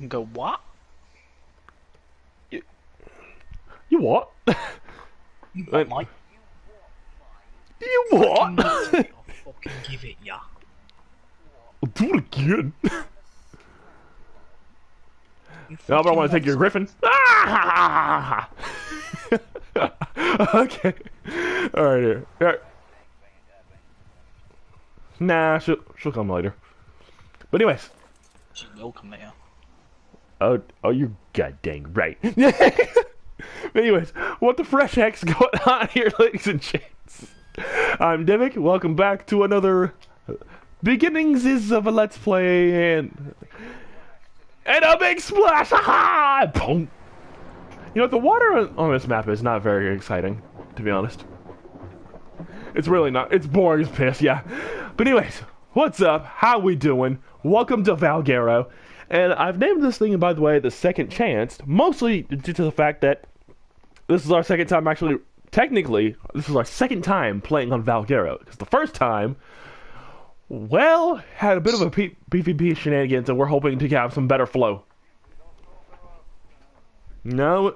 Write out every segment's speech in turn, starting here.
And go, what? You, you what? You what, Like, mate? you Fucking what? give it to me. I'll fucking give it ya. I'll do it again. You Now, but I fucking want to take your monster. griffin. Ah! Okay. Alright, here. Alright. Nah, she'll come later. But anyways. She will come here. Oh, you're goddamn right. But anyways, what the fresh heck's going on here, ladies and gents? I'm Divik. Welcome back to another beginnings is of a Let's Play and a big splash. Aha! Boom. You know, the water on this map is not very exciting, to be honest. It's really not. It's boring as piss, yeah. But anyways, what's up? How we doing? Welcome to Valguero. And I've named this thing, by the way, the Second Chance, mostly due to the fact that this is our second time actually, technically, this is our second time playing on Valguero. Because the first time, well, had a bit of a PvP shenanigans, and we're hoping to have some better flow. No,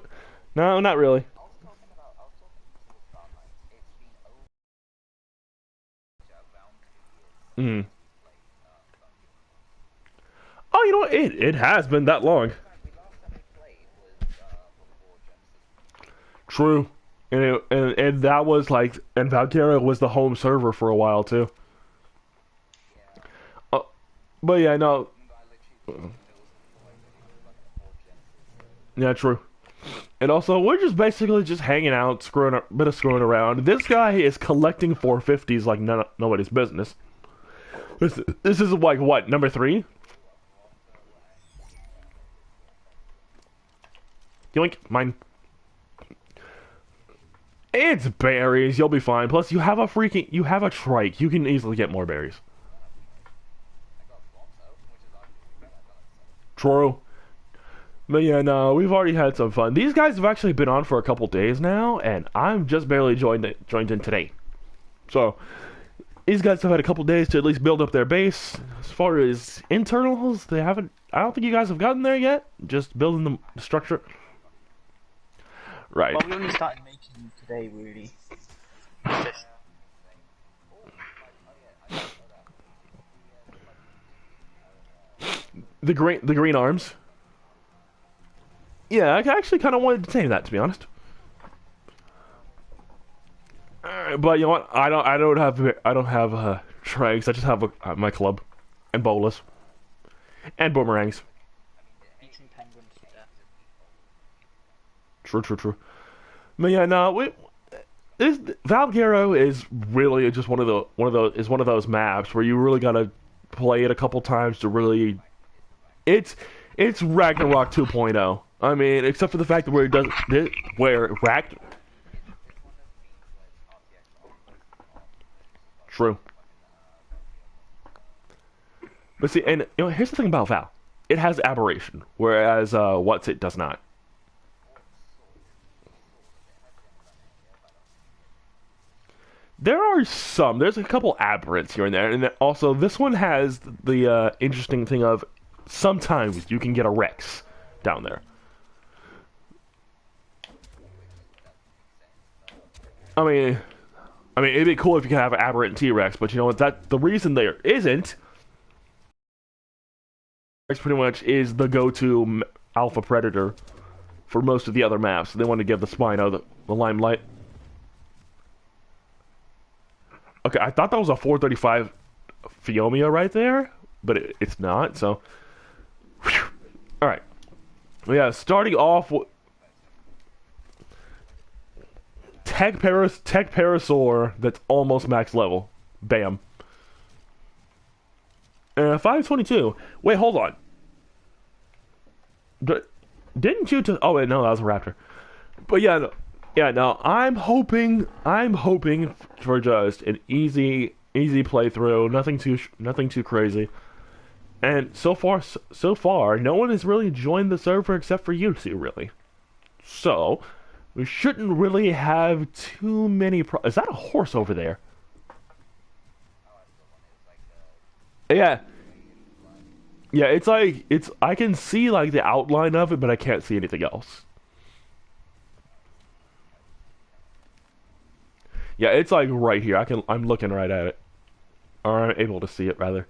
no, not really. Mm. Oh, you know what? It has been that long. True. And that was like, and Valkyria was the home server for a while too. But yeah, no. Yeah, true. And also, we're just basically just hanging out, screwing a bit of screwing around. This guy is collecting 450s like nobody's business. This is like what, number 3? Yoink, mine. It's berries. You'll be fine. Plus, you have a trike. You can easily get more berries. True. But yeah, no, we've already had some fun. These guys have actually been on for a couple days now, and I'm just barely joined in today. So, these guys have had a couple days to at least build up their base. As far as internals, they haven't. I don't think you guys have gotten there yet. Just building the structure. Right. Well, we only started making them today, really. The green arms. Yeah, I actually kind of wanted to say that, to be honest. But you know what? I don't have trags. I just have my club and bolas and boomerangs. Eating penguins to death. True, true, true. But yeah, no, this Valguero is really just one of those maps where you really gotta play it a couple times to really. It's it's Ragnarok 2.0. I mean, except for the fact that where it does where Ragn. True. But see, and you know, here's the thing about Val. It has aberration, whereas what's it does not. There are some. There's a couple aberrants here and there, and then also this one has the interesting thing of sometimes you can get a Rex down there. I mean, it'd be cool if you could have an aberrant T-Rex, but you know what? That the reason there isn't. Rex pretty much is the go-to alpha predator for most of the other maps. They want to give the Spino the limelight. Okay, I thought that was a 435 Fiomia right there, but it's not, so. Alright. Yeah, starting off with. Tech Parasaur that's almost max level. Bam. 522. Wait, hold on. Didn't you just. Oh, wait, no, that was a Raptor. But yeah, no, yeah, no, I'm hoping for just an easy playthrough, nothing too crazy. And so far, no one has really joined the server except for you two, really. So, we shouldn't really have too many Is that a horse over there? Yeah. Yeah, it's like it's. I can see like the outline of it, but I can't see anything else. Yeah, it's like right here. I'm looking right at it, or I'm able to see it rather.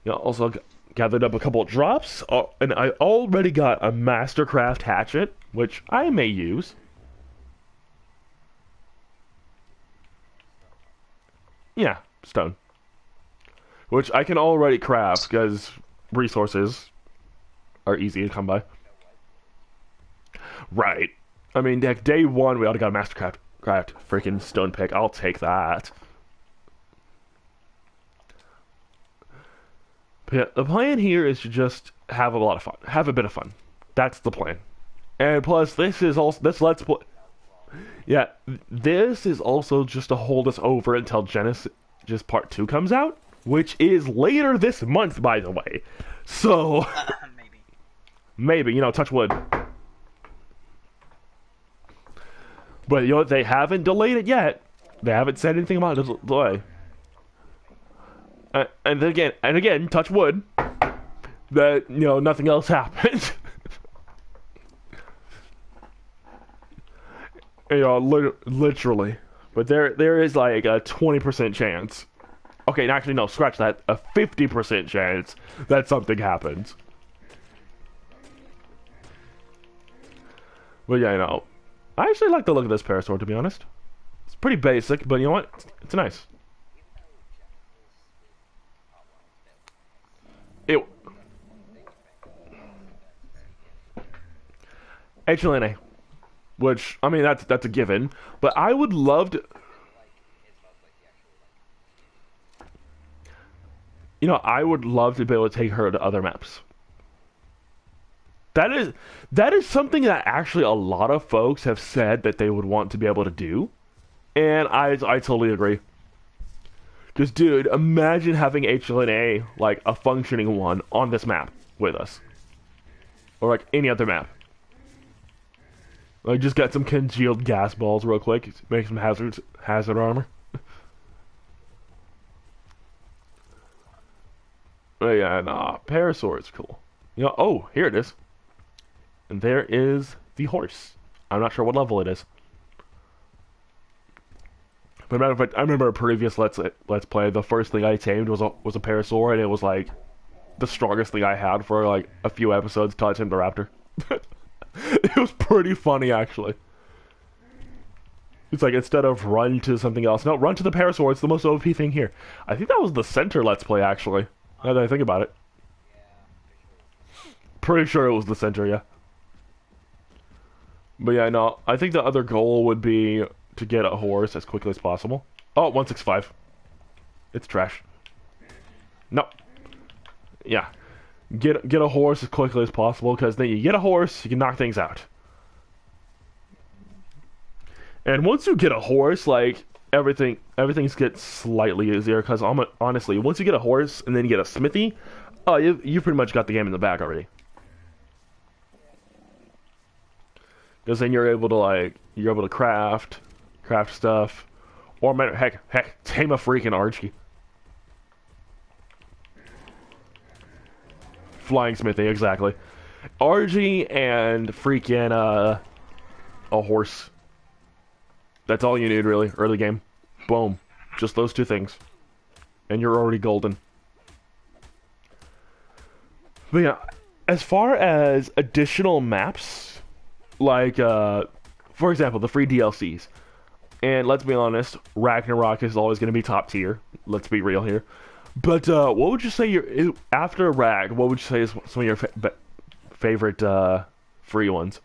Yeah. Also gathered up a couple of drops, and I already got a Mastercraft hatchet, which I may use. Yeah, stone. Which I can already craft because resources are easy to come by. Right. I mean, like day one, we already got a craft freaking stone pick. I'll take that. But yeah, the plan here is to just have a lot of fun, have a bit of fun. That's the plan. And plus, this is also this let's play. Yeah, this is also just to hold us over until Genesis Part 2 comes out, which is later this month, by the way. So, Maybe. maybe, touch wood. But, they haven't delayed it yet. They haven't said anything about the delay. And again, touch wood, that, nothing else happened. Literally. But there is like a 20% chance. Okay, actually, no, scratch that. A 50% chance that something happens. But yeah, I actually like the look of this parasaur, to be honest. It's pretty basic, but you know what? It's nice. Ew. H1E01. Which, I mean, that's a given. But I would love to... I would love to be able to take her to other maps. That is something that actually a lot of folks have said that they would want to be able to do. And I totally agree. Because, dude, imagine having H1E01, like, a functioning one, on this map with us. Or, like, any other map. Like, just get some congealed gas balls real quick. Make some hazard armor. Oh, yeah, nah, Parasaur is cool. Oh, here it is. And there is the horse. I'm not sure what level it is. But matter of fact, I remember a previous Let's Play, the first thing I tamed was a Parasaur, and it was, like, the strongest thing I had for, like, a few episodes until I tamed the raptor. It was pretty funny, actually. It's like, instead of run to something else, no, run to the Parasaur, it's the most OP thing here. I think that was the center Let's Play, actually, now that I think about it. Pretty sure it was the center, yeah. But yeah, no, I think the other goal would be to get a horse as quickly as possible. Oh, 165. It's trash. No. Yeah. Get a horse as quickly as possible, because then you get a horse, you can knock things out. And once you get a horse, like, everything gets slightly easier, because honestly, once you get a horse and then you get a smithy, oh, you pretty much got the game in the bag already. Because then you're able to craft stuff, or heck, tame a freaking Archie. Flying Smithy, exactly. Archie and freaking a horse. That's all you need, really. Early game. Boom. Just those two things. And you're already golden. But yeah, as far as additional maps, like, for example, the free DLCs. And let's be honest, Ragnarok is always going to be top tier. Let's be real here. But what would you say after Rag? What would you say is some of your favorite free ones?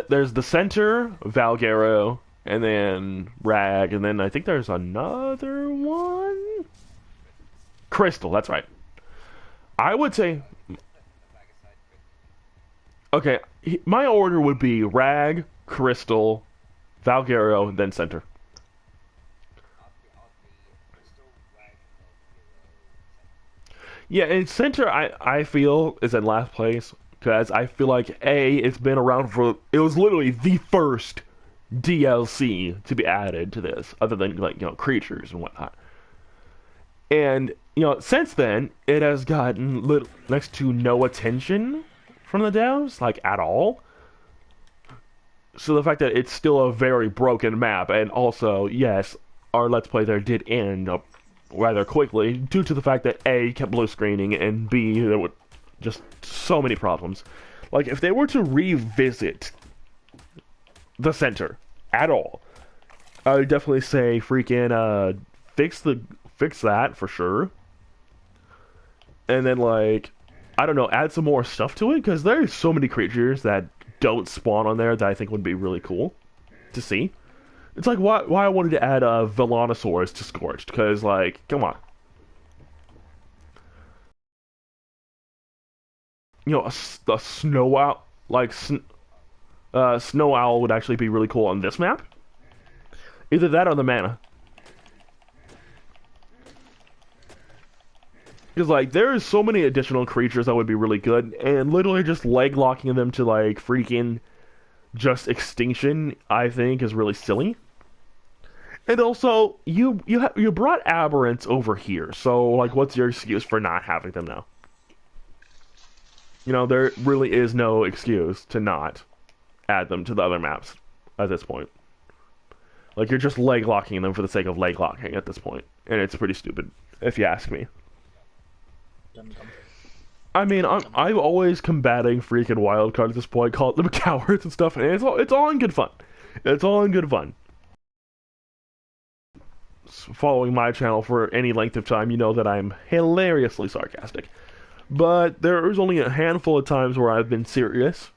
There's the center, Valguero, and then Rag, and then I think there's another one. Crystal. That's right. I would say. Okay, my order would be Rag, Crystal, Valguero, then center. Yeah, and center I feel is in last place because I feel like it was literally the first DLC to be added to this, other than like creatures and whatnot. And since then, it has gotten next to no attention from the devs, like at all. So the fact that it's still a very broken map, and also, yes, our Let's Play there did end up rather quickly due to the fact that A, kept blue screening, and B, there were just so many problems. Like, if they were to revisit the center at all, I would definitely say freaking fix that for sure. And then, like, I don't know, add some more stuff to it, because there's so many creatures that don't spawn on there that I think would be really cool to see. It's like why I wanted to add a Velonosaurus to Scorched, because, like, come on. A snow owl, like, snow owl would actually be really cool on this map. Either that or the mana. Because, like, there's so many additional creatures that would be really good, and literally just leg locking them to, like, freaking just extinction, I think, is really silly. And also, you brought aberrants over here, so, like, what's your excuse for not having them now? There really is no excuse to not add them to the other maps at this point. Like, you're just leg locking them for the sake of leg locking at this point, and it's pretty stupid, if you ask me. I mean, I'm always combating freaking wildcard at this point, calling them cowards and stuff, and it's all in good fun. It's all in good fun. Following my channel for any length of time, you know that I'm hilariously sarcastic. But there's only a handful of times where I've been serious.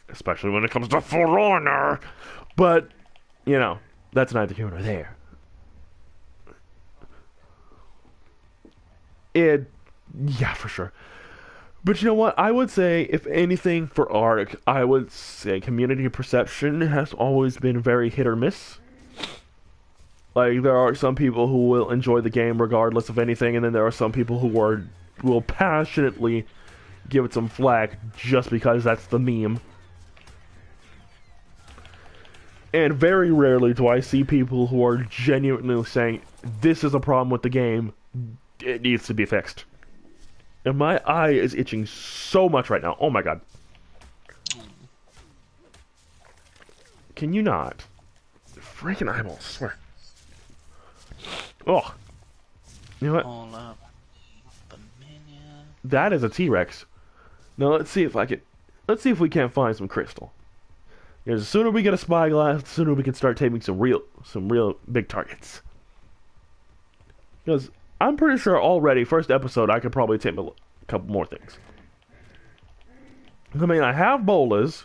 Especially when it comes to For Honor. But, that's neither here nor there. Yeah, for sure. But you know what? I would say, if anything for Ark, I would say community perception has always been very hit or miss. Like, there are some people who will enjoy the game regardless of anything, and then there are some people who will passionately give it some flack just because that's the meme. And very rarely do I see people who are genuinely saying, this is a problem with the game, it needs to be fixed. And my eye is itching so much right now. Oh my god. Can you not? Freaking eyeballs, I swear. Oh. You know what? That is a T-Rex. Now let's see if we can't find some crystal. Because the sooner we get a spyglass, the sooner we can start taming some real big targets. Because I'm pretty sure already, first episode, I could probably tame a couple more things. I mean, I have bolas.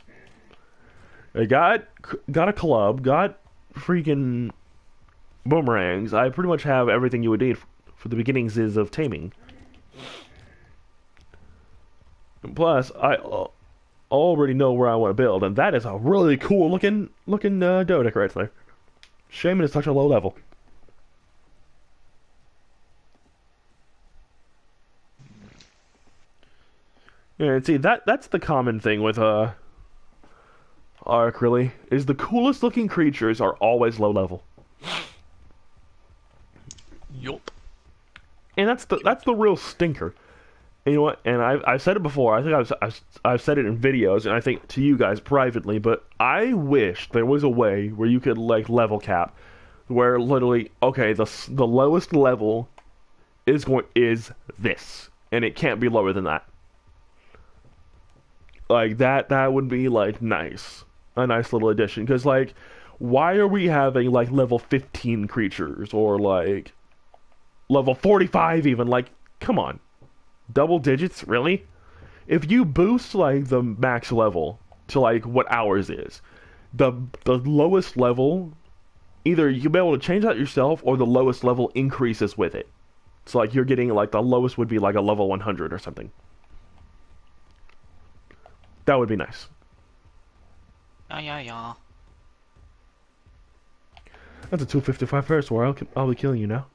I got a club, got freaking boomerangs. I pretty much have everything you would need for the beginnings of taming. And plus, I already know where I want to build, and that is a really cool looking Dodic right there. Shame it is such a low level. Yeah, and see, that's the common thing with Ark, really, is the coolest looking creatures are always low level. Yup. And that's the real stinker. And you know what? And I've said it before. I think I've said it in videos, and I think to you guys privately. But I wish there was a way where you could like level cap, where literally, okay, the lowest level is this, and it can't be lower than that. Like that would be like nice, a nice little addition. Because like, why are we having like level 15 creatures or like level 45 even? Like, come on. Double digits, really? If you boost like the max level to like what ours is, the lowest level, either you'll be able to change that yourself or the lowest level increases with it. So like you're getting like the lowest would be like a level 100 or something. That would be nice. Yeah. That's a 255 Ferris wheel. I'll be killing you now.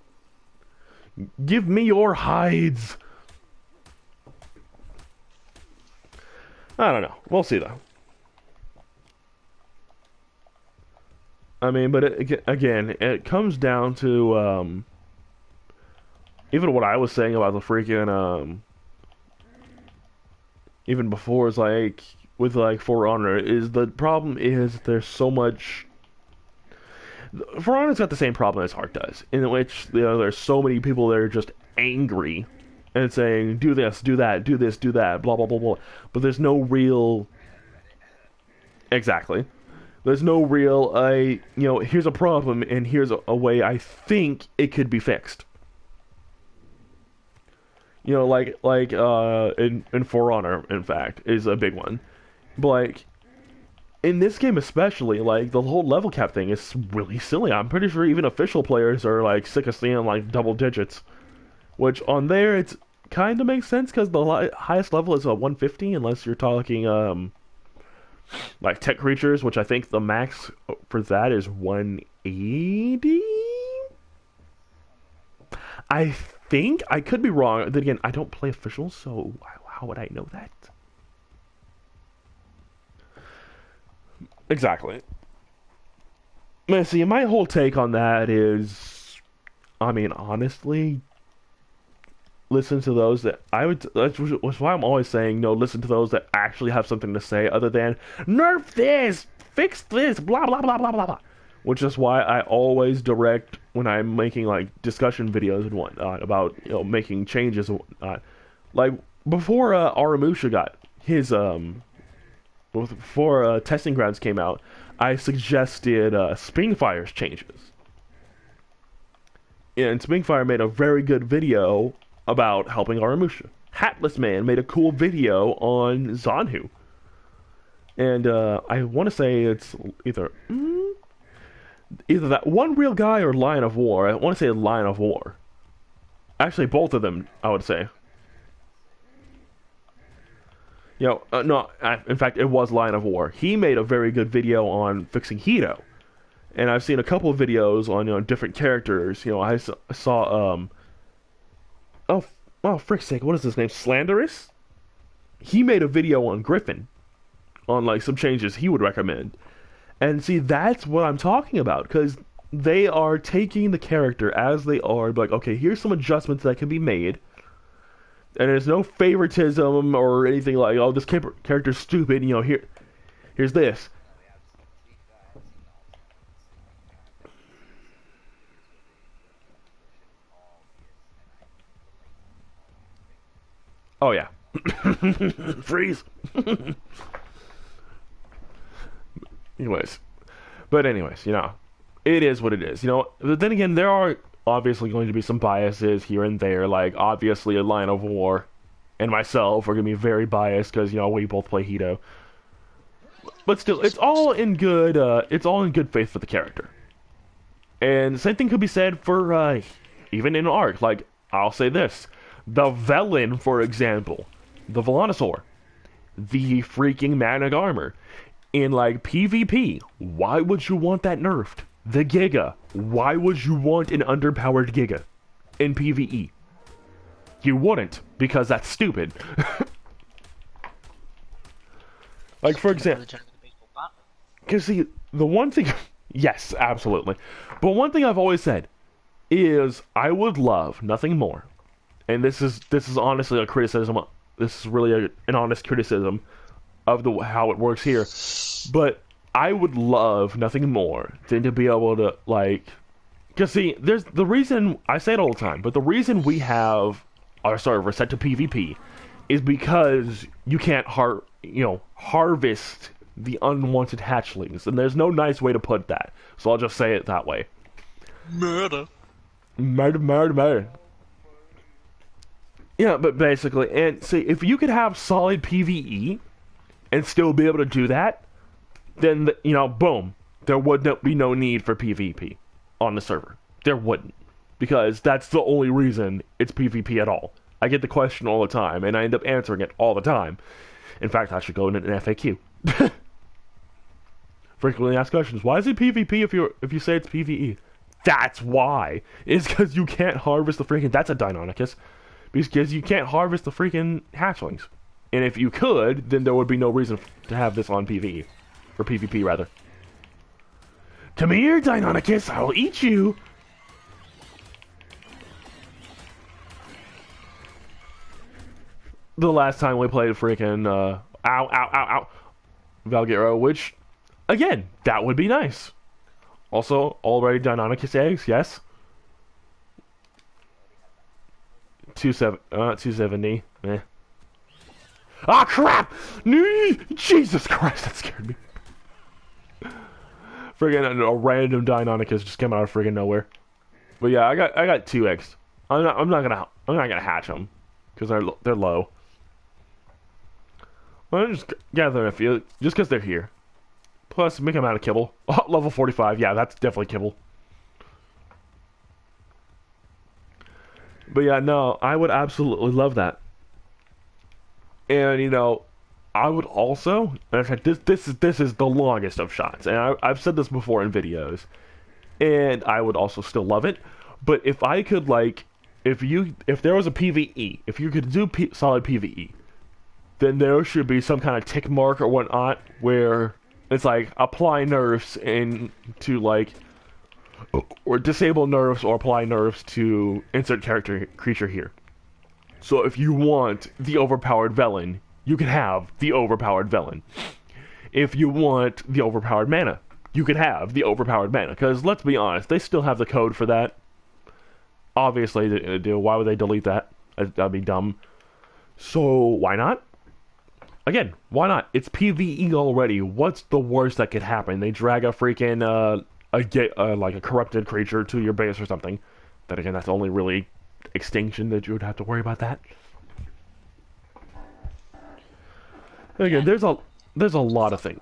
Give me your hides. I don't know. We'll see, though. I mean, but again, it comes down to even what I was saying about the freaking even before is like with like For Honor is the problem is there's so much. For Honor's got the same problem as Ark does, in which there's so many people that are just angry and saying do this, do that, do this, do that, blah blah blah blah. But there's no real. Exactly. There's no real, here's a problem and here's a way I think it could be fixed. In For Honor, in fact, is a big one. But, like, in this game especially, like, the whole level cap thing is really silly. I'm pretty sure even official players are, like, sick of seeing, like, double digits. Which, on there, it's kind of makes sense, because the highest level is 150, unless you're talking, like tech creatures, which I think the max for that is 180. I think I could be wrong. Then again, I don't play officials, so how would I know that? Exactly. Man, see, my whole take on that is, I mean, honestly, listen to those that I would. That's why I'm always saying no. Listen to those that actually have something to say, other than nerf this, fix this, blah blah blah blah blah blah. Which is why I always direct when I'm making like discussion videos and whatnot about making changes and whatnot. Like before Aramusha got his before Testing Grounds came out, I suggested Springfire's changes. And Springfire made a very good video about helping Aramusha. Hatless Man made a cool video on Zanhu. And I want to say it's either that One Real Guy or Lion of War. I want to say Lion of War. Actually, both of them, I would say. No, in fact, it was Lion of War. He made a very good video on fixing Hito. And I've seen a couple of videos on different characters. I saw oh frick's sake, what is his name? Slanderous? He made a video on Griffin on like some changes he would recommend. And see, that's what I'm talking about, because they are taking the character as they are, like, okay, here's some adjustments that can be made. And there's no favoritism or anything like, oh, this character's stupid, here's this. Oh yeah. Freeze. Anyways, it is what it is. But then again, there are obviously going to be some biases here and there. Like obviously, a Lion of War and myself are going to be very biased because we both play Hito. But still, it's all in good. It's all in good faith for the character. And same thing could be said for even in Ark. Like I'll say this. The Velen, for example, the Velonosaur, the freaking Magna Armor. In like PvP, why would you want that nerfed? The Giga, why would you want an underpowered Giga? In PvE, you wouldn't, because that's stupid. Like for example, because see, the one thing, yes, absolutely, but one thing I've always said is I would love nothing more. And this is honestly a criticism. This is really an honest criticism of how it works here. But I would love nothing more than to be able to because see, there's the reason I say it all the time. But the reason we have our server set to PvP is because you can't harvest the unwanted hatchlings, and there's no nice way to put that. So I'll just say it that way. Murder. Murder. Yeah, but basically, and see, if you could have solid PvE and still be able to do that, then, boom, there would be no need for PvP on the server. There wouldn't. Because that's the only reason it's PvP at all. I get the question all the time, and I end up answering it all the time. In fact, I should go in an FAQ. Frequently asked questions. Why is it PvP if you say it's PvE? That's why. It's because you can't harvest the freaking... That's a Deinonychus. Because you can't harvest the freaking hatchlings. And if you could, then there would be no reason to have this on PvE. Or PvP, rather. Come here, Deinonychus, I'll eat you! The last time we played freaking, ow, Valguero, which, again, that would be nice. Also, already Deinonychus eggs, yes. 270, eh. Ah, crap! Jesus Christ, that scared me. Friggin' a random Deinonychus just came out of friggin' nowhere. But yeah, I got 2 eggs. I'm not gonna hatch them because they're low. Well, just gather a few just because they're here. Plus, make them out of kibble. Oh, level 45, yeah, that's definitely kibble. But yeah, no, I would absolutely love that. And you know, I would also, and in fact, this is the longest of shots, and I've said this before in videos, and I would also still love it. But if I could like, if there was a PVE, if you could do solid PVE, then there should be some kind of tick mark or whatnot where it's like apply nerfs into like, or disable nerfs or apply nerfs to insert creature here. So if you want the overpowered Velen, you can have the overpowered Velen. If you want the overpowered mana, you can have the overpowered mana. Because let's be honest, they still have the code for that. Obviously they do. Why would they delete that? That'd be dumb. So why not? Again, why not? It's PvE already. What's the worst that could happen? They drag a freaking like a corrupted creature to your base or something. Then again, that's only really extinction that you would have to worry about that. Again, there's a lot of things.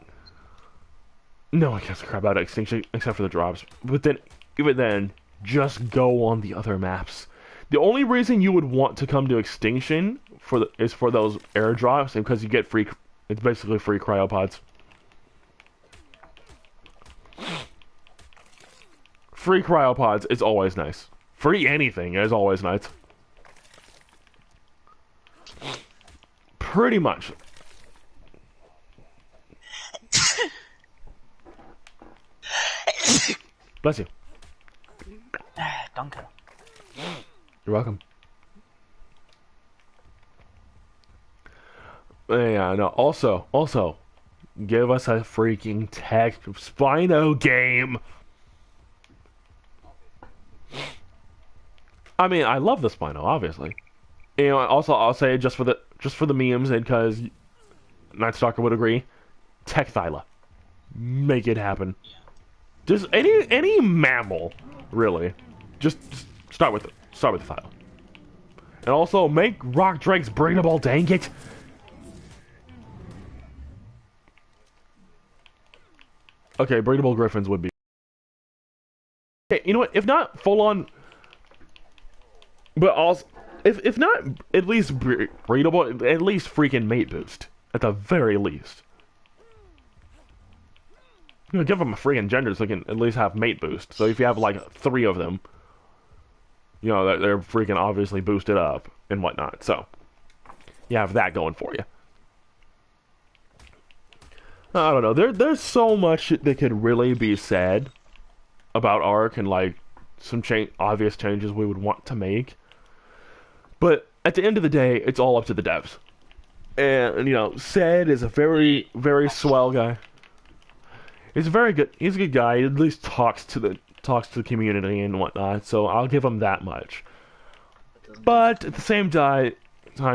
No one gives a crap about extinction except for the drops. But then, even then, just go on the other maps. The only reason you would want to come to extinction is for those airdrops, and because you get free. It's basically free cryopods. Free cryopods is always nice. Free anything is always nice. Pretty much. Bless you. Danke. You're welcome. Yeah, no. Also, give us a freaking tech Spino game. I mean, I love the Spino, obviously. You know, also I'll say just for the memes and because Nightstalker would agree, Tech Thyla, make it happen. Just any mammal, really. Just start with the Thyla. And also make rock drakes breedable. Dang it! Okay, breedable griffins would be. Okay, you know what? If not full on. But also, if not at least breedable, at least freaking mate boost. At the very least. You know, give them a freaking gender so they can at least have mate boost. So if you have like 3 of them, you know, they're freaking obviously boosted up and whatnot. So, you have that going for you. I don't know. There's so much that could really be said about Ark and like some obvious changes we would want to make. But at the end of the day, it's all up to the devs. And you know, Ced is a very, very swell guy. He's very good. He's a good guy. He at least talks to the community and whatnot. So I'll give him that much. But at the same time,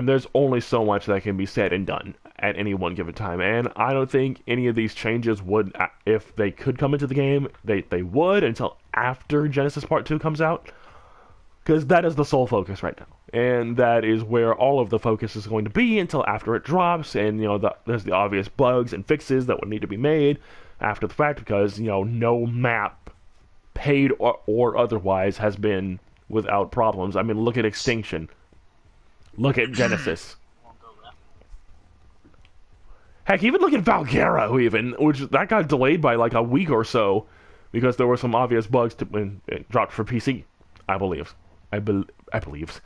there's only so much that can be said and done at any one given time. And I don't think any of these changes would, if they could come into the game, they would until after Genesis Part 2 comes out. Because that is the sole focus right now. And that is where all of the focus is going to be until after it drops. And, you know, there's the obvious bugs and fixes that would need to be made after the fact. Because, you know, no map, paid or otherwise, has been without problems. I mean, look at Extinction. Look at Genesis. Heck, even look at Valguero, even, which that got delayed by like a week or so because there were some obvious bugs when it dropped for PC. I believe. I believe.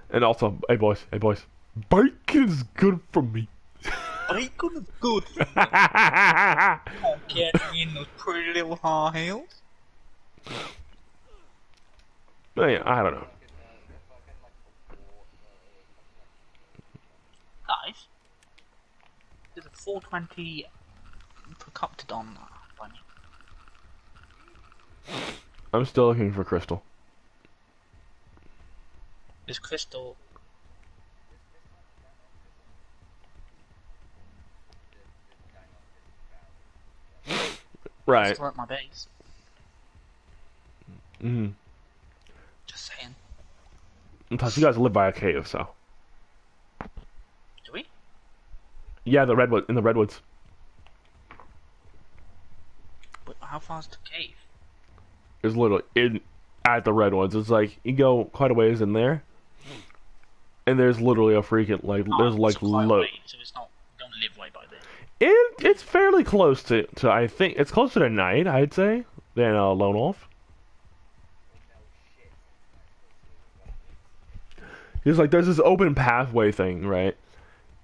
And also, hey boys. Bacon's good for me. Bacon is good for me. Can't catch me in those pretty little high heels. I don't know. Guys, there's a 420 per Coptodon bunny. I'm still looking for Crystal. This crystal. Right. Still at my base. Mm-hmm. Just saying. And plus, you guys live by a cave, so. Do we? Yeah, in the redwoods. But how far's the cave? It's literally at the redwoods. It's like you go quite a ways in there, and there's literally a freaking there's like low. So it's not. Don't live way by there. It's fairly close to I think it's closer to night, I'd say, than Lone Wolf. It's like there's this open pathway thing, right?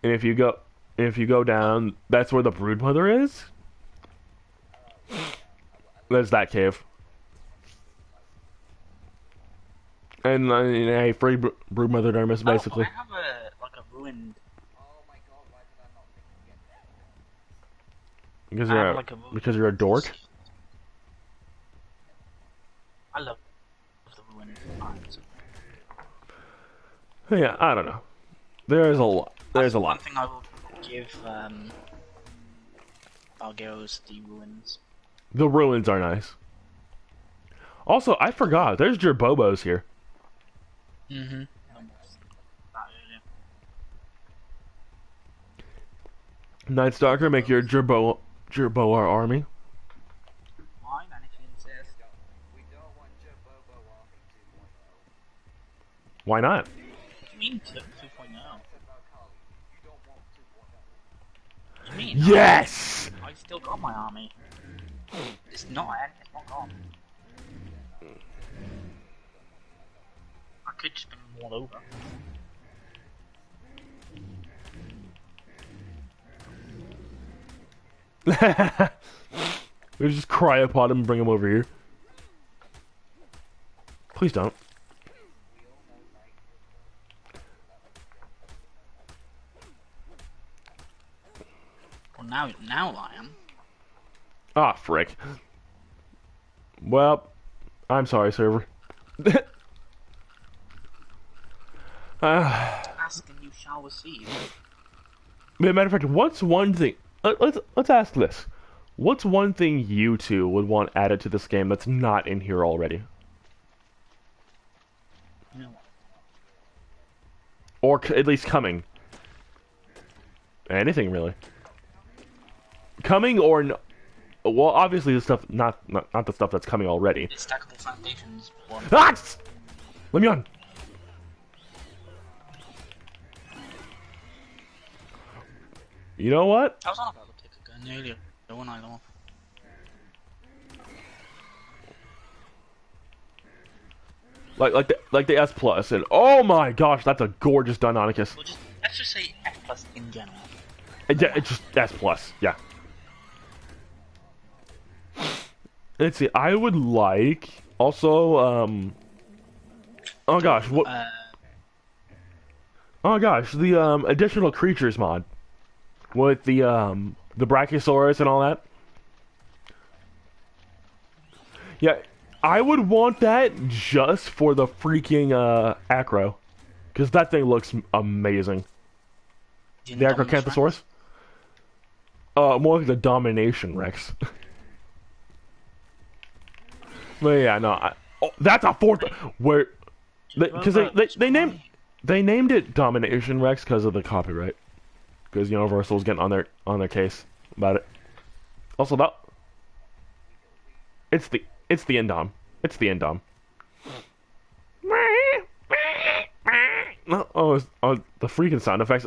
And if you go down, that's where the broodmother is. There's that cave. And a free broodmother dermis, basically. I have a ruined. Because you're a dork. I love the ruined parts. Yeah, I don't know. There's a lot. There's a lot. One thing I will give Valguero's the ruins. The ruins are nice. Also, I forgot. There's Gerbobos here. Mm-hmm. Night Stalker, make your Gerboa army. Why? Anything says. Why not? What do you mean 2.0? What do you mean? Yes! I still got my army. It's not gone. I could just bring them all over. We just cry upon him and bring him over here. Please don't. Well, now I am. Ah, frick. Well, I'm sorry, server. Ask and you shall receive. Matter of fact, what's one thing? Let's ask this. What's one thing you two would want added to this game that's not in here already? No. Or at least coming? Anything really? Coming or well, obviously the stuff not the stuff that's coming already. It's stackable foundations. Ah! Let me on. You know what? I was on about the ticket gun earlier. The one I love. Like the S plus, and oh my gosh, that's a gorgeous Deinonychus. Well, let's just say F plus in general. Yeah, it's just S plus. Yeah. Let's see. I would like also. Oh gosh, what? Oh gosh, the additional creatures mod with the Brachiosaurus and all that. Yeah, I would want that just for the freaking acro, because that thing looks amazing. The Acrocanthosaurus. More like the Domination Rex. But yeah, no, that's a fourth. Where, because they named it Domination Rex because of the copyright. Because Universal's getting on their case about it. Also, that it's the Indom. It's the Indom. Oh, the freaking sound effects.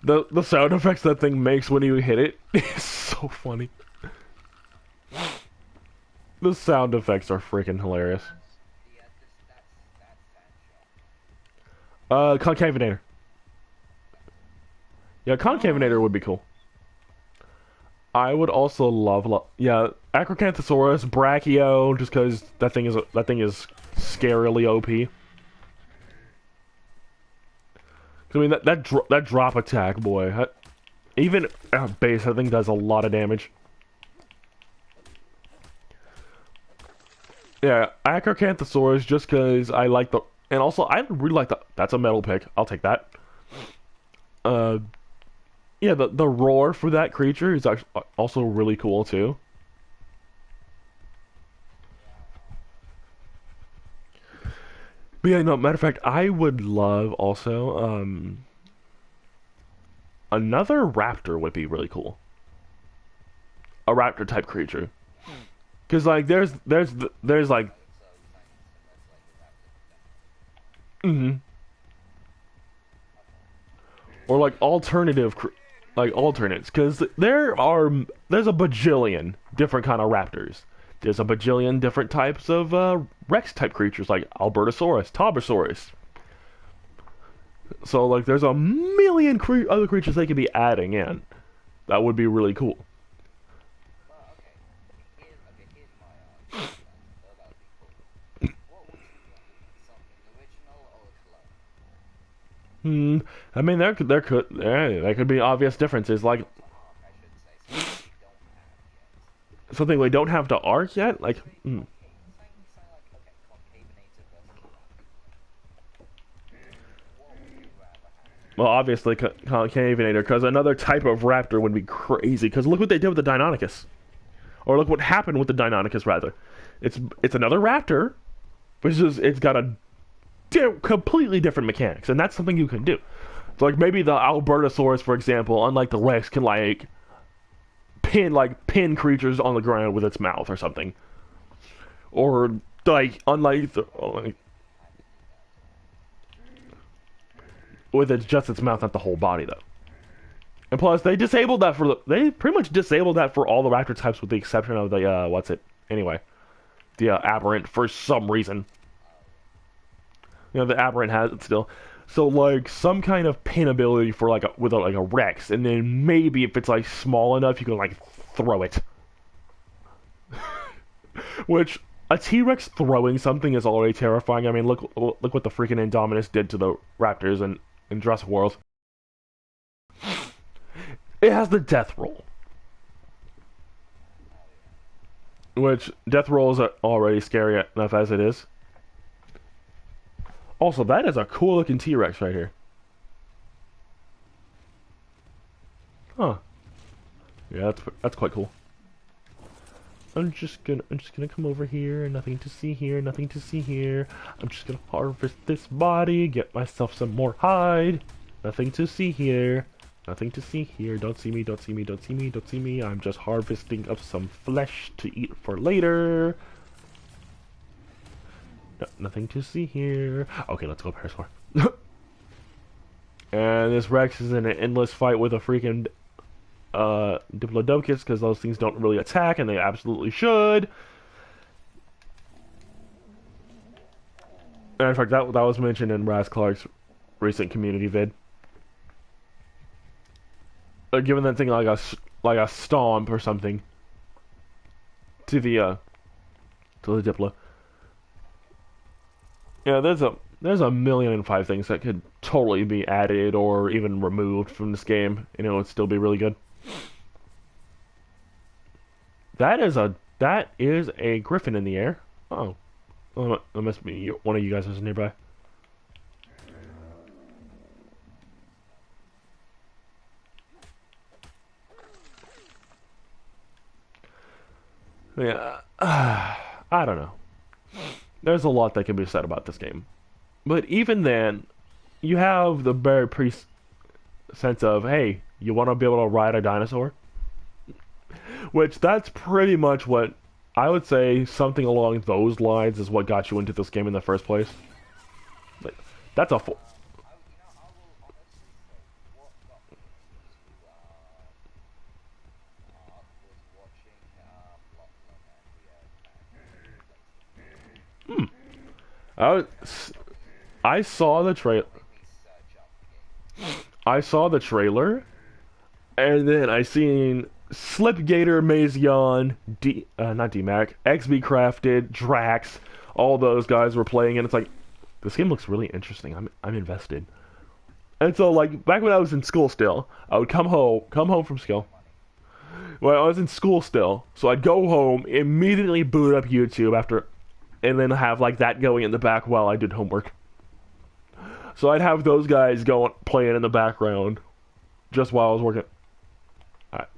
The sound effects that thing makes when you hit it is so funny. The sound effects are freaking hilarious. Concavenator. Yeah, Concavinator would be cool. I would also yeah, Acrocanthosaurus, Brachio, just because that thing is scarily OP. I mean that drop attack, boy. Even at base, I think does a lot of damage. Yeah, Acrocanthosaurus, just because I like the, and also I really like the. That's a metal pick. I'll take that. Uh, yeah, the roar for that creature is actually also really cool too. But yeah, no, matter of fact, I would love also another raptor would be really cool. A raptor type creature. Cause like there's like mm or like like alternates, because there's a bajillion different kind of raptors. There's a bajillion different types of Rex type creatures like Albertosaurus, Taubosaurus. So like there's a million other creatures they could be adding in. That would be really cool. Hmm. I mean, there could be obvious differences, like something we don't have to arc yet. Like, well, obviously Concavinator, because another type of raptor would be crazy. Because look what they did with the Deinonychus, or look what happened with the Deinonychus. Rather, it's another raptor, but it's got a completely different mechanics, and that's something you can do. So like maybe the Albertosaurus, for example, unlike the Rex, can pin creatures on the ground with its mouth or something, or like unlike with its mouth, not the whole body though. And plus, they pretty much disabled that for all the raptor types with the exception of the what's it anyway, the aberrant for some reason. You know, the aberrant has it still. So like some kind of pin ability for like like a Rex, and then maybe if it's like small enough, you can like throw it. Which a T-Rex throwing something is already terrifying. I mean, look what the freaking Indominus did to the Raptors in Jurassic World. It has the death roll, which death rolls are already scary enough as it is. Also, that is a cool looking T-Rex right here. Huh. Yeah, that's quite cool. I'm just gonna come over here. Nothing to see here. Nothing to see here. I'm just gonna harvest this body. Get myself some more hide. Nothing to see here. Nothing to see here. Don't see me. Don't see me. Don't see me. Don't see me. I'm just harvesting up some flesh to eat for later. No, nothing to see here. Okay, let's go Parasaur. And this Rex is in an endless fight with a freaking Diplodocus, because those things don't really attack, and they absolutely should. And in fact, that was mentioned in Raz Clark's recent community vid. Giving that thing like a stomp or something to the Diplo. Yeah, there's a million and five things that could totally be added or even removed from this game, and it would still be really good. That is a griffin in the air. Oh, that must be one of you guys is nearby. Yeah, I don't know. There's a lot that can be said about this game, but even then, you have the very sense of, hey, you want to be able to ride a dinosaur, which that's pretty much what I would say. Something along those lines is what got you into this game in the first place. But that's a full. Hmm. I was, I saw the trailer. I saw the trailer, And then I seen Slipgator, Mazion, not DMAC, XB Crafted, Drax, all those guys were playing, and it's like, this game looks really interesting. I'm invested. And so like back when I was in school still, I would come home from school. Well, I was in school still, so I'd go home, immediately boot up YouTube after, and then have like that going in the back while I did homework. So I'd have those guys going playing in the background, just while I was working.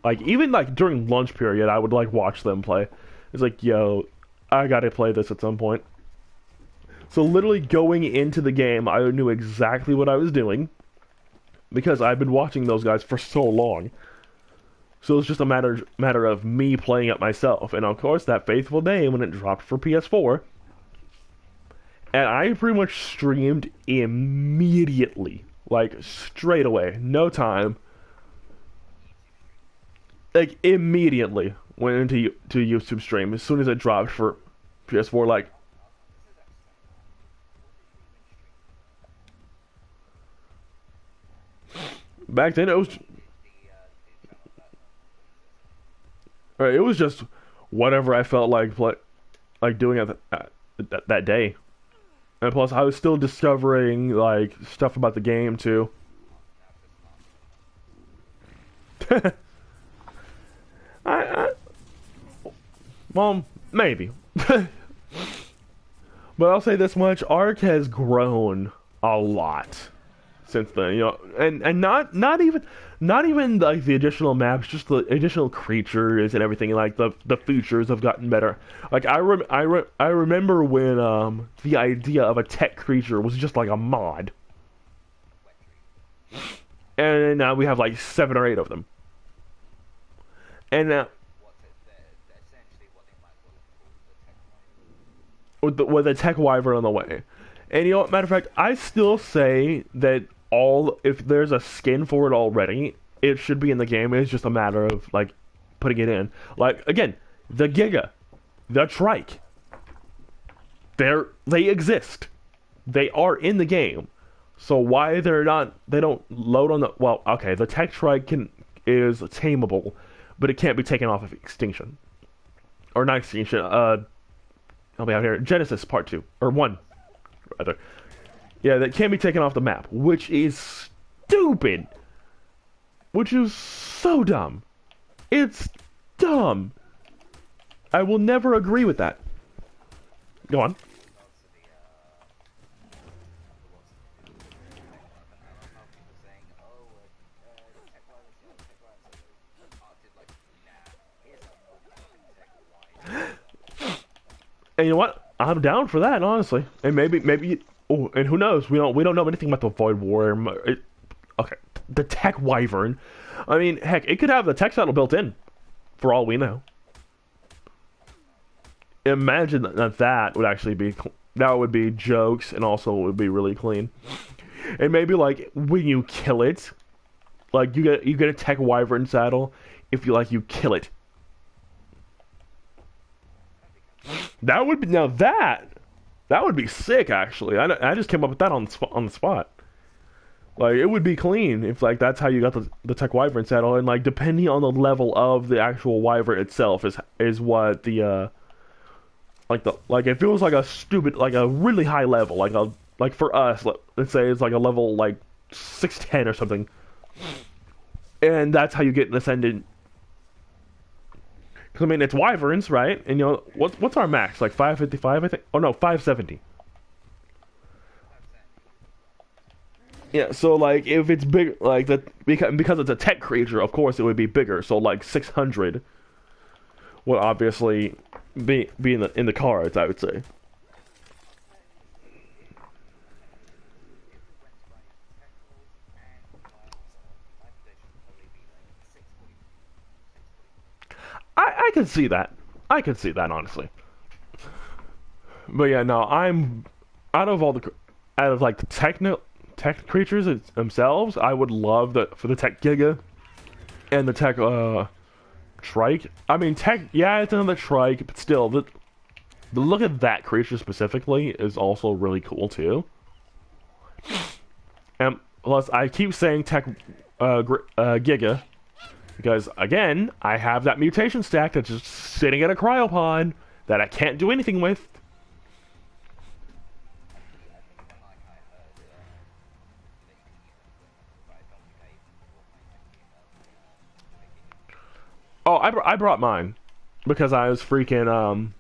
Like even like during lunch period, I would like watch them play. It's like, yo, I gotta play this at some point. So literally going into the game, I knew exactly what I was doing because I've been watching those guys for so long. So it's just a matter of me playing it myself. And of course, that faithful day when it dropped for PS4, and I pretty much streamed immediately, like straight away, no time. Like immediately went into to YouTube stream as soon as it dropped for PS4. Like, back then it was just whatever I felt like doing at that day. And plus, I was still discovering like stuff about the game too. I well, maybe. But I'll say this much: Ark has grown a lot since then. You know, and not even like the additional maps, just the additional creatures and everything. Like the features have gotten better. Like I remember when the idea of a tech creature was just like a mod, and now we have like 7 or 8 of them. And with the tech wyvern on the way. And you know what, matter of fact, I still say that if there's a skin for it already, it should be in the game. It's just a matter of like putting it in. Like again, the Giga, the Trike. They exist. They are in the game. So why they don't load on the well, okay, the tech Trike is tameable, but it can't be taken off of extinction. Or not extinction, help me out here. Genesis Part 2. Or 1, rather. Yeah, that can't be taken off the map, which is stupid. Which is so dumb. It's dumb. I will never agree with that. Go on. And you know what? I'm down for that, honestly. And maybe. Oh, and who knows? We don't know anything about the Void War. Okay, the Tech Wyvern. I mean, heck, it could have the tech saddle built in, for all we know. Imagine that would actually be that would be jokes, and also it would be really clean. And maybe like when you kill it, like you get a Tech Wyvern saddle if you kill it. That would be that would be sick. Actually, I just came up with that on the spot. Like it would be clean if like that's how you got the Tech Wyvern saddle, and like depending on the level of the actual Wyvern itself is what the like if it was like a really high level like for us let's say it's like a level like 610 or something, and that's how you get an ascendant. I mean, it's wyverns, right? And you know what's our max? Like 555, I think. Oh no, 570. Yeah, so like if it's big, like that because it's a tech creature, of course it would be bigger. So like 600 would obviously be in the cards, I would say. I can see that. I can see that honestly. But yeah, no, I'm out of like the tech creatures themselves. I would love for the tech Giga and the tech Trike. I mean, tech. Yeah, it's another Trike, but still, the look at that creature specifically is also really cool too. And plus, I keep saying tech Giga, Because, again, I have that mutation stack that's just sitting in a cryopod that I can't do anything with. Oh, I brought mine. Because I was freaking,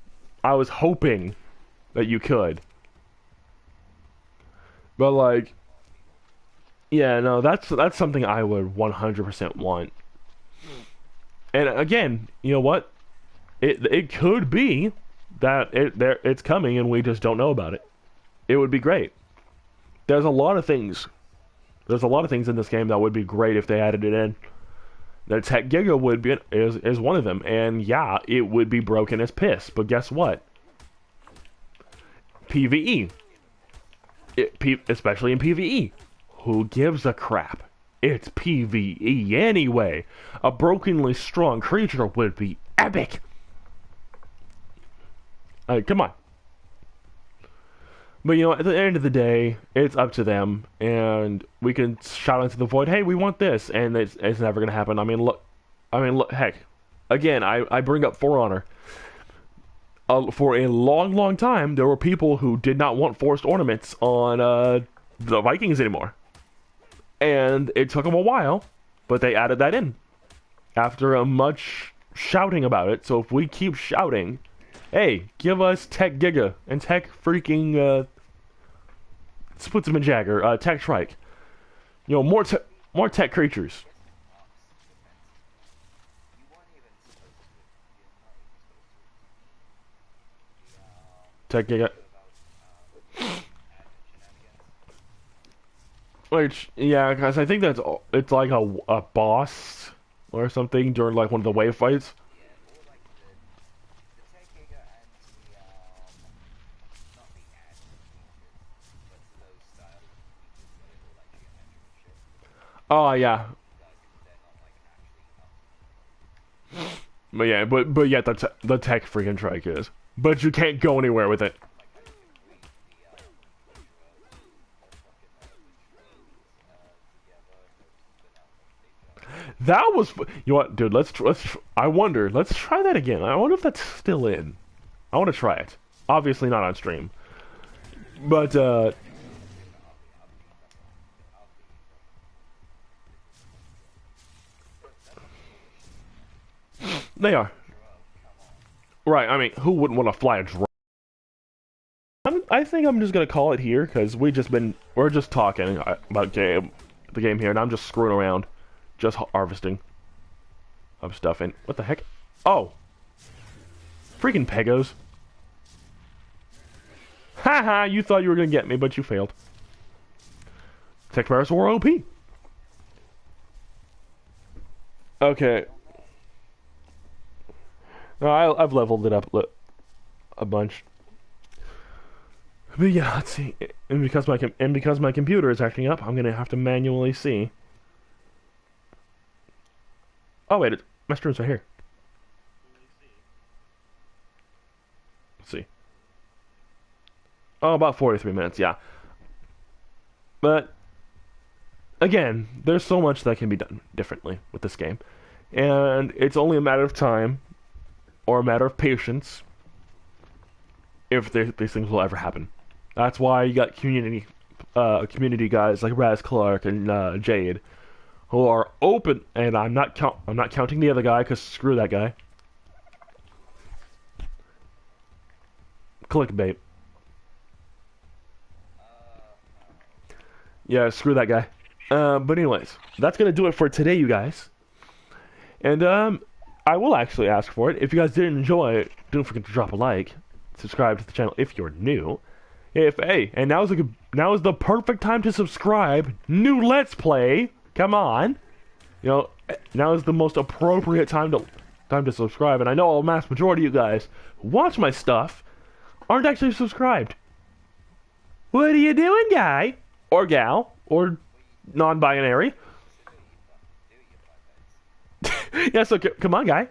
I was hoping that you could. But, like, yeah, no, that's something I would 100% want. And again, you know what? It could be that it's coming and we just don't know about it. It would be great. There's a lot of things. There's a lot of things in this game that would be great if they added it in. The Tech Giga would be is one of them, and yeah, it would be broken as piss. But guess what? PVE, especially in PVE, who gives a crap? It's PVE anyway. A brokenly strong creature would be epic. Come on. But you know, at the end of the day, it's up to them, and we can shout into the void, "Hey, we want this," and it's never gonna happen. I mean, look, heck, again, I bring up For Honor. For a long, long time, there were people who did not want forced ornaments on the Vikings anymore, and it took them a while, but they added that in after a much shouting about it. So if we keep shouting, hey, give us Tech Giga and Tech freaking Splitsman and Jagger, Tech Shrike. You know, more tech creatures. Tech Giga. Which, yeah, because I think it's like a boss or something during like one of the wave fights. Oh yeah, but yeah, but yeah, the tech freaking trike is. But you can't go anywhere with it. That was, you know what, dude? I wonder. Let's try that again. I wonder if that's still in. I want to try it. Obviously not on stream, but they are. Right. I mean, who wouldn't want to fly a drone? I think I'm just gonna call it here because we're just talking about the game here, and I'm just screwing around, just harvesting of stuff. And what the heck? Oh, freaking Pegos! Haha! You thought you were gonna get me, but you failed. Tech Paris were OP. Okay. No, I've leveled it up a bunch. But yeah, let's see. And because my computer is acting up, I'm gonna have to manually see. Oh wait, my streams are here. Let's see. Oh, about 43 minutes, yeah. But again, there's so much that can be done differently with this game, and it's only a matter of time or a matter of patience if these things will ever happen. That's why you got community guys like Raz Clark and Jade, who are open. And I'm not counting the other guy because screw that guy. Clickbait. Yeah, screw that guy. But anyways, that's gonna do it for today, you guys. And I will actually ask for it. If you guys did enjoy it, don't forget to drop a like, subscribe to the channel if you're new. And now is the perfect time to subscribe. New Let's Play. Come on. You know, now is the most appropriate time to subscribe. And I know a mass majority of you guys who watch my stuff aren't actually subscribed. What are you doing, guy? Or gal? Or non-binary? Yeah, so come on, guy.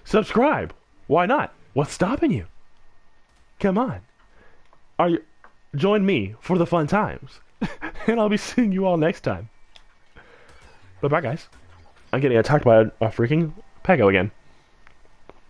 Subscribe. Why not? What's stopping you? Come on. Join me for the fun times. And I'll be seeing you all next time. Bye-bye, guys. I'm getting attacked by a freaking Pego again.